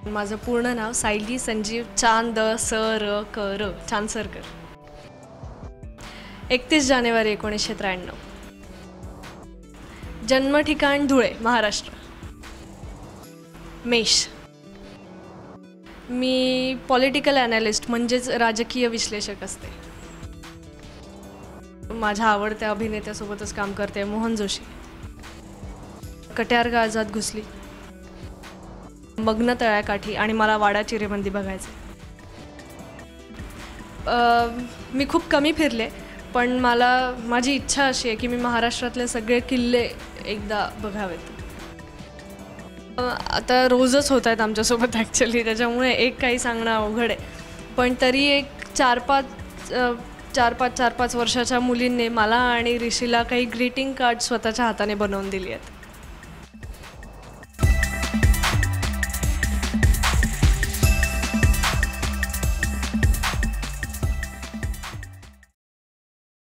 माझं पूर्ण नाव सायली संजीव चांद सर कर चांदसरकर. 31 जानेवारी 1993. जन्म ठिकाण धुळे महाराष्ट्र. मेष. मी पॉलिटिकल ॲनालिस्ट म्हणजेच राजकीय विश्लेषक असते. माझ्या आवडत्या अभिनेत्यासोबतच काम करते मोहन जोशी. कट्यार काळजात घुसली, मग्न तळ्याकाठी आणि मला वाडा चिरेबंदी बघायचे. मी खूप कमी फिरले पण माझी इच्छा अशी आहे की मी महाराष्ट्रातले सगळे किल्ले एकदा बघावेत. आता रोजच होत आहेत आमच्यासोबत ॲक्च्युली, त्याच्यामुळे एक काही सांगणं अवघड आहे. पण तरी एक 4-5 वर्षाच्या मुलींनी मला आणि ऋषीला काही ग्रीटिंग कार्ड स्वतःच्या हाताने बनवून दिली आहेत.